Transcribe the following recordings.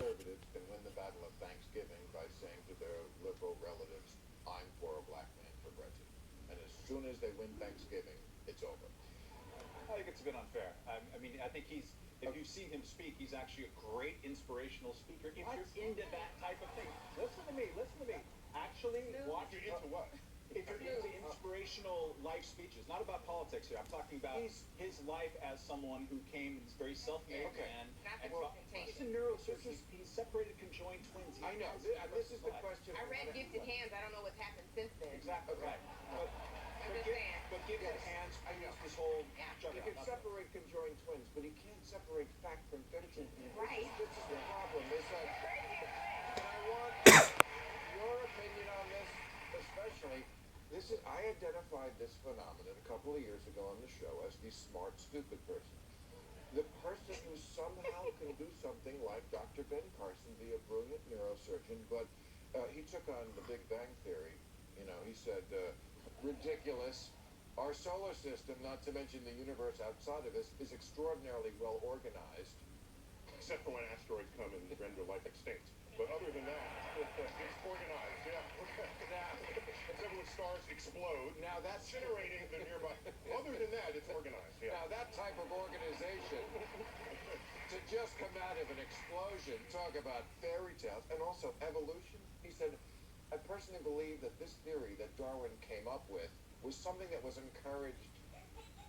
conservatives can win the battle of Thanksgiving by saying to their liberal relatives, I'm for a black man for president. And as soon as they win Thanksgiving, it's over. I think it's a bit unfair. I mean, I think if you see him speak, he's actually a great inspirational speaker. If you're into that type of thing, listen to me. Actually, watch. You're into what? If you're into inspirational life speeches, not about politics here. I'm talking about his life as someone who came, he's very self-made man. He's a neurosurgeon. He's separated conjoined twins. I know. This is the question. I read Gifted Hands. I don't know what's happened since then. Exactly right. But Gifted Hands, I use this whole He can separate conjoined twins, but he can't separate fact from fiction. Right. This is the problem. And I want your opinion on this, especially. I identified this phenomenon a couple of years ago on the show as the smart, stupid person. The person who somehow can do something like Dr. Ben Carson, be a brilliant neurosurgeon, but he took on the Big Bang Theory. You know, he said, ridiculous. Our solar system, not to mention the universe outside of us, is extraordinarily well organized. Except for when asteroids come and render life extinct. But other than that, it's organized, yeah. Except when stars explode, Now that's incinerating the nearby. Other than that, it's organized, yeah. Now that type of organization, to just come out of an explosion, talk about fairy tales, and also evolution. He said, I personally believe that this theory that Darwin came up with was something that was encouraged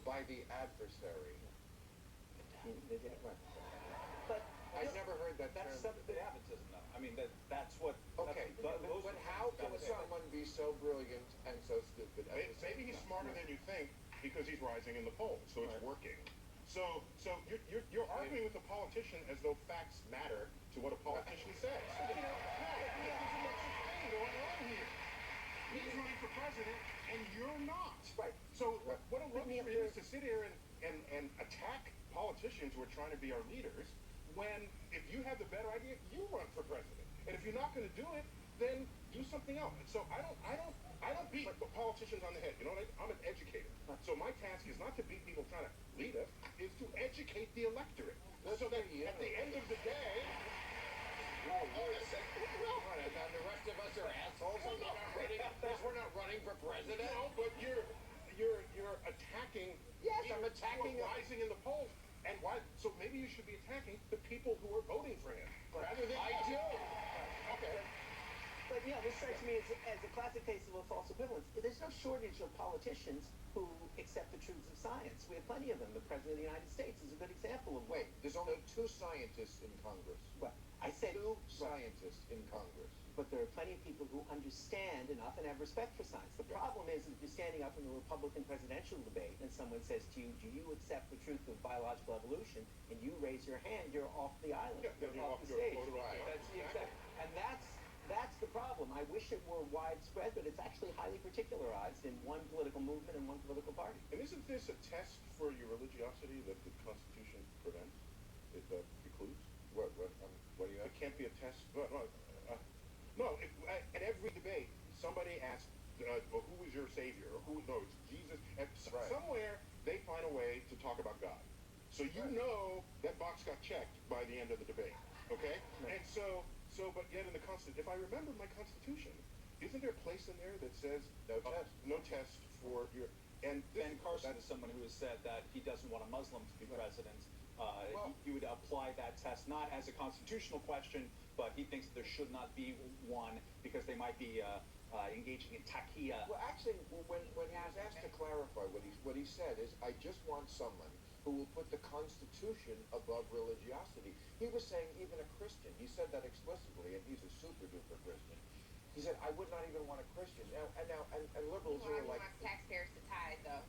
by the adversary. But I've never heard that that's term. Adventism, though. I mean, that's what. Okay, but how can someone be so brilliant and so stupid? Maybe he's smarter than you think because he's rising in the polls, so it's working. So you're arguing with a politician as though facts matter to what a politician says. There's an extra thing going on here. He's running for president, and you're not. Right. So what a luxury it is to sit here and attack politicians who are trying to be our leaders, when if you have the better idea, you run for president. And if you're not going to do it, then do something else. And so I don't beat politicians on the head. You know what? I'm an educator. So my task is not to beat people trying to lead us, is to educate the electorate. So that at the end of the day, and the rest of us are assholes. We're not running for president. No, but you're attacking. Yes, I'm attacking. Rising in the polls. And why? So maybe you should be attacking the people who are voting for him, rather than I do. Okay. But yeah, this strikes me as a classic case of a false equivalence. There's no shortage of politicians who accept the truths of science. We have plenty of them. The President of the United States is a good example of Wait, there's only 2 scientists in Congress. Well, I said 2 scientists in Congress. But there are plenty of people who understand enough and have respect for science. The problem is if you're standing up in the Republican presidential debate and someone says to you, do you accept the truth of biological evolution? And you raise your hand, you're off the island. Yeah, you're off the stage. And that's the problem. I wish it were widespread, but it's actually highly particularized in one political movement and one political party. And isn't this a test for your religiosity that the Constitution prevents? It precludes? What do you have? It can't be a test. No, at every debate, somebody asks, well, who is your savior? Or who? No, it's Jesus. And somewhere they find a way to talk about God. So you know that box got checked by the end of the debate. Okay? And but yet in the Constitution, if I remember my Constitution, isn't there a place in there that says no test for your? And Ben Carson is someone who has said that he doesn't want a Muslim to be president. He would apply that test not as a constitutional question, but he thinks there should not be one because they might be engaging in taqiyya. Well, actually, when he was asked to clarify, what he said is, I just want someone who will put the Constitution above religiosity. He was saying even a Christian. He said that explicitly, and he's a super-duper Christian. He said, I would not even want a Christian. And liberals are like... I want taxpayers to tithe, though.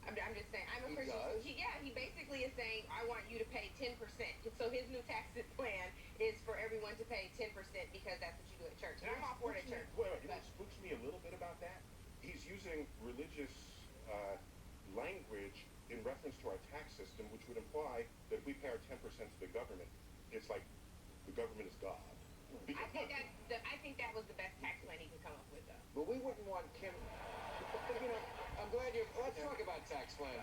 I'm just saying, I'm a Christian. He basically is saying, I want you to pay 10%. So his new tax plan is for everyone to pay 10% because that's what you do at church. And I'm all for it at church. Well, you know what spooks me a little bit about that? He's using religious language in reference to our tax system, which would imply that if we pay our 10% to the government, it's like the government is God. I think that was the best tax plan he could come up with, though. But we wouldn't want Kim... I'm glad let's talk about tax plan.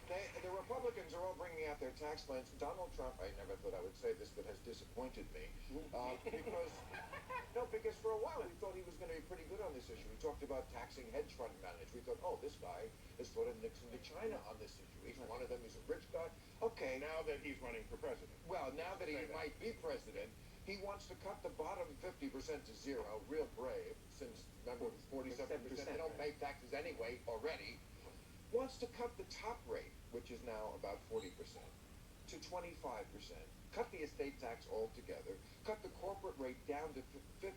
The Republicans are all bringing out their tax plans. Donald Trump, I never thought I would say this, but has disappointed me. Because for a while we thought he was going to be pretty good on this issue. He talked about taxing hedge fund managers. We thought, oh, this guy has voted Nixon to China on this issue. He's one of them. He's a rich guy. Okay. Now that he's running for president. Well, now that he might be president, he wants to cut the bottom 50% to zero. Real brave, since, remember, 47%, they don't pay taxes anyway already. Wants to cut the top rate, which is now about 40%, to 25%. Cut the estate tax altogether. Cut the corporate rate down to 15%.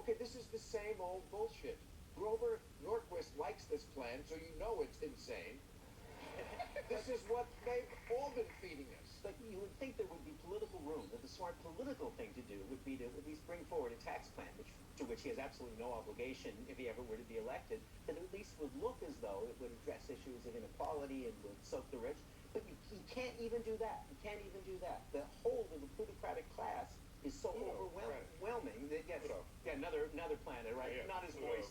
Okay, this is the same old bullshit. Grover Norquist likes this plan, so you know it's insane. This is what they've all been feeding us. But you would think there would be political room, that the smart political thing to do would be to at least bring forward a tax plan, to which he has absolutely no obligation if he ever were to be elected, that at least would look as though it would address issues of inequality and would soak the rich. But you can't even do that. You can't even do that. The whole of the plutocratic class is so overwhelming that, yes, yeah, another planet, right? Yeah, Not his voice.